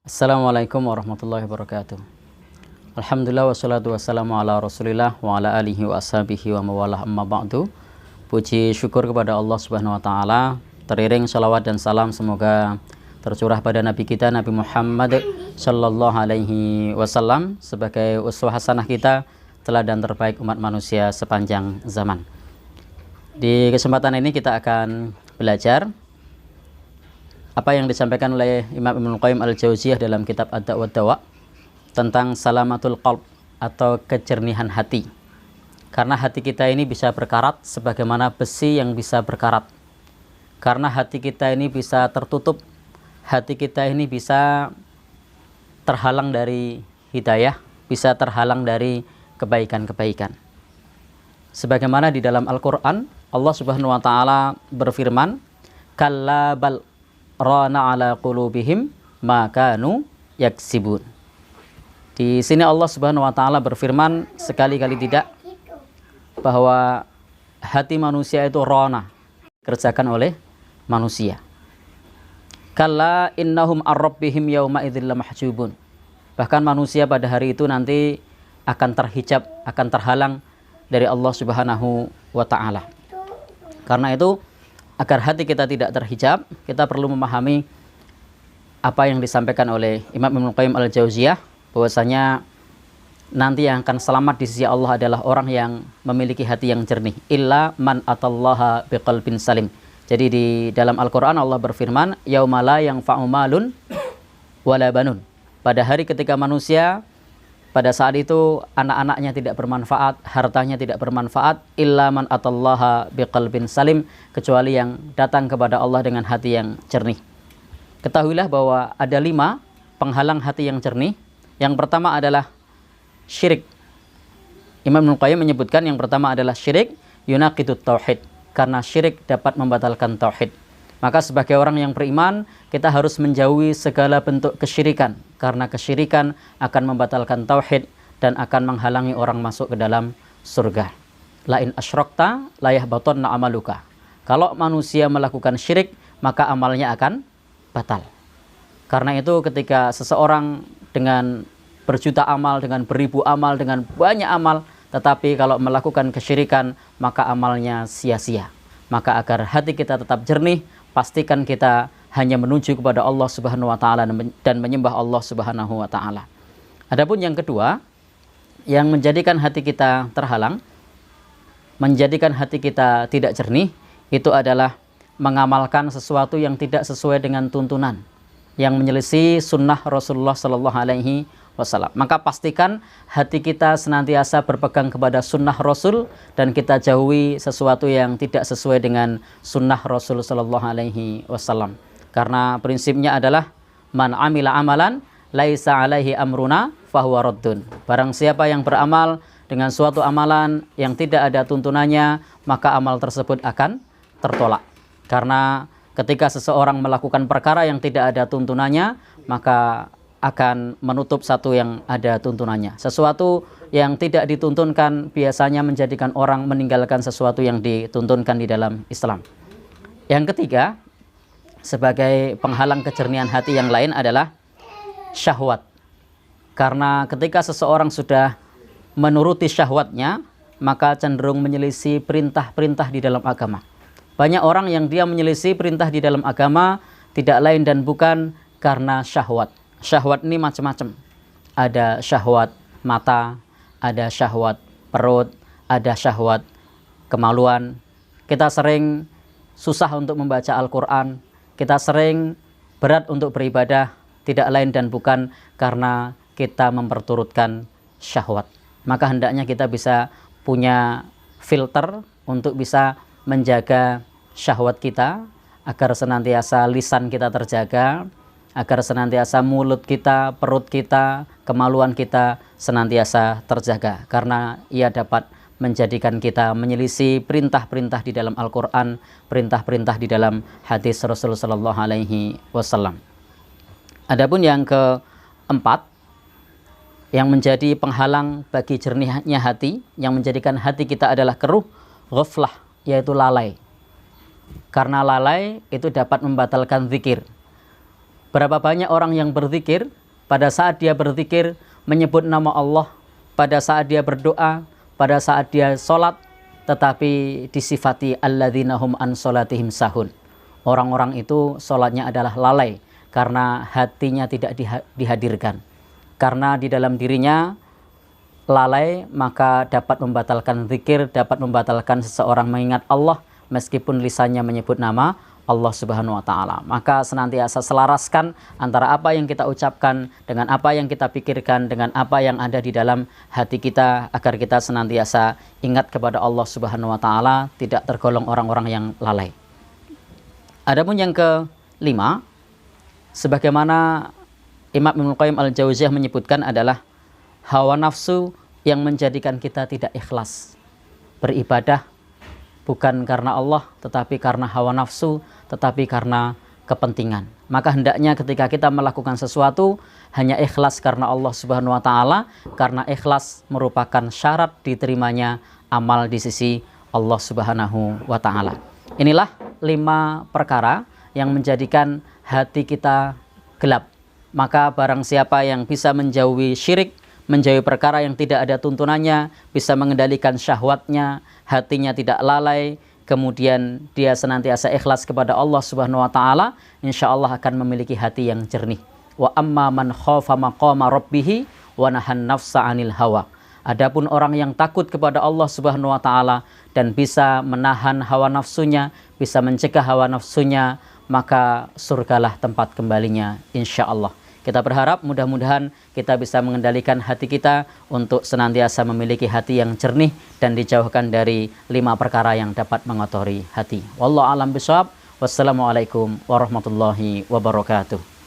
Assalamualaikum warahmatullahi wabarakatuh. Alhamdulillah wassalatu wassalamu ala rasulillah wa ala alihi wa ashabihi wa mawalah amma ba'du. Puji syukur kepada Allah subhanahu wa ta'ala. Teriring salawat dan salam semoga tercurah pada Nabi kita Nabi Muhammad sallallahu alaihi wasallam sebagai uswah hasanah kita, teladan terbaik umat manusia sepanjang zaman. Di kesempatan ini kita akan belajar apa yang disampaikan oleh Imam Ibnul Qayyim Al-Jauziyah dalam kitab Ad-Da' wa Dawa tentang salamatul qalb atau kejernihan hati. Karena hati kita ini bisa berkarat sebagaimana besi yang bisa berkarat. Karena hati kita ini bisa tertutup, hati kita ini bisa terhalang dari hidayah, bisa terhalang dari kebaikan-kebaikan. Sebagaimana di dalam Al-Qur'an Allah Subhanahu wa taala berfirman, "Kalla bal rana ala qulubihim ma kanu yaksibun." Di sini Allah Subhanahu wa taala berfirman sekali-kali tidak bahwa hati manusia itu rana, dikerjakan oleh manusia. Kalla innahum ar-rabbihim yauma idzil lamahjubun. Bahkan manusia pada hari itu nanti akan terhijab, akan terhalang dari Allah Subhanahu wa taala. Karena itu agar hati kita tidak terhijab, kita perlu memahami apa yang disampaikan oleh Imam Ibnul Qayyim Al-Jauziyah, bahwasanya nanti yang akan selamat di sisi Allah adalah orang yang memiliki hati yang jernih. Illa man atallaha biqalbin salim. Jadi di dalam Al-Quran Allah berfirman, yauma la yanfa'u malun wala banun. Pada hari ketika manusia pada saat itu anak-anaknya tidak bermanfaat, hartanya tidak bermanfaat, illa man atallaha biqalbin salim, kecuali yang datang kepada Allah dengan hati yang jernih. Ketahuilah bahwa ada 5 penghalang hati yang jernih. Yang pertama adalah syirik. Imam Ibnul Qayyim menyebutkan yang pertama adalah syirik yunaqidut tauhid, karena syirik dapat membatalkan tauhid. Maka sebagai orang yang beriman, kita harus menjauhi segala bentuk kesyirikan, karena kesyirikan akan membatalkan tauhid dan akan menghalangi orang masuk ke dalam surga. La in asyrokta la yahbatanna amaluka. Kalau manusia melakukan syirik, maka amalnya akan batal. Karena itu ketika seseorang dengan berjuta amal, dengan beribu amal, dengan banyak amal, tetapi kalau melakukan kesyirikan, maka amalnya sia-sia. Maka agar hati kita tetap jernih, pastikan kita hanya menuju kepada Allah Subhanahu wa taala dan menyembah Allah Subhanahu wa taala. Adapun yang kedua, yang menjadikan hati kita terhalang, menjadikan hati kita tidak jernih, itu adalah mengamalkan sesuatu yang tidak sesuai dengan tuntunan, yang menyelisih sunnah Rasulullah sallallahu alaihi wasallam. Maka pastikan hati kita senantiasa berpegang kepada sunnah Rasul dan kita jauhi sesuatu yang tidak sesuai dengan sunnah Rasul sallallahu alaihi wasallam. Karena prinsipnya adalah man amila amalan laisa alaihi amruna fahuwa raddun. Barang siapa yang beramal dengan suatu amalan yang tidak ada tuntunannya, maka amal tersebut akan tertolak. Karena ketika seseorang melakukan perkara yang tidak ada tuntunannya, maka akan menutup satu yang ada tuntunannya. Sesuatu yang tidak dituntunkan biasanya menjadikan orang meninggalkan sesuatu yang dituntunkan di dalam Islam. Yang ketiga, sebagai penghalang kejernihan hati yang lain adalah syahwat. Karena ketika seseorang sudah menuruti syahwatnya, maka cenderung menyelisih perintah-perintah di dalam agama. Banyak orang yang dia menyelisih perintah di dalam agama tidak lain dan bukan karena syahwat. Syahwat ini macam-macam. Ada syahwat mata, ada syahwat perut, ada syahwat kemaluan. Kita sering susah untuk membaca Al-Quran. Kita sering berat untuk beribadah, tidak lain dan bukan karena kita memperturutkan syahwat. Maka hendaknya kita bisa punya filter untuk bisa menjaga syahwat kita, agar senantiasa lisan kita terjaga, agar senantiasa mulut kita, perut kita, kemaluan kita senantiasa terjaga. Karena ia dapat menjadikan kita menyelisih perintah-perintah di dalam Al-Quran, perintah-perintah di dalam hadis Rasulullah sallallahu alaihi wasallam. Adapun yang keempat, yang menjadi penghalang bagi jernihnya hati, yang menjadikan hati kita adalah keruh, ghaflah, yaitu lalai. Karena lalai itu dapat membatalkan zikir. Berapa banyak orang yang berzikir, pada saat dia berzikir menyebut nama Allah, pada saat dia berdoa, pada saat dia sholat, tetapi disifati alladzina hum an sholatihim sahun. Orang-orang itu sholatnya adalah lalai karena hatinya tidak dihadirkan. Karena di dalam dirinya lalai, maka dapat membatalkan zikir, dapat membatalkan seseorang mengingat Allah meskipun lisannya menyebut nama Allah Subhanahu wa Ta'ala. Maka senantiasa selaraskan antara apa yang kita ucapkan dengan apa yang kita pikirkan, dengan apa yang ada di dalam hati kita, agar kita senantiasa ingat kepada Allah Subhanahu wa Ta'ala, tidak tergolong orang-orang yang lalai. Adapun yang kelima, sebagaimana Imam Ibnu Qayyim Al-Jauziyah menyebutkan, adalah hawa nafsu yang menjadikan kita tidak ikhlas beribadah, bukan karena Allah, tetapi karena hawa nafsu, tetapi karena kepentingan. Maka hendaknya ketika kita melakukan sesuatu, hanya ikhlas karena Allah Subhanahu wa Ta'ala, karena ikhlas merupakan syarat diterimanya amal di sisi Allah Subhanahu wa Ta'ala. Inilah 5 perkara yang menjadikan hati kita gelap. Maka barang siapa yang bisa menjauhi syirik, menjauhi perkara yang tidak ada tuntunannya, bisa mengendalikan syahwatnya, hatinya tidak lalai, kemudian dia senantiasa ikhlas kepada Allah Subhanahu wa Ta'ala, insya Allah akan memiliki hati yang jernih. Wa amma man khafa maqama rabbih wa nahan nafsa 'anil hawa. Adapun orang yang takut kepada Allah Subhanahu wa Ta'ala dan bisa menahan hawa nafsunya, bisa mencegah hawa nafsunya, maka surgalah tempat kembalinya insya Allah. Kita berharap mudah-mudahan kita bisa mengendalikan hati kita untuk senantiasa memiliki hati yang jernih dan dijauhkan dari 5 perkara yang dapat mengotori hati. Wallahu a'lam bishawab. Wassalamualaikum warahmatullahi wabarakatuh.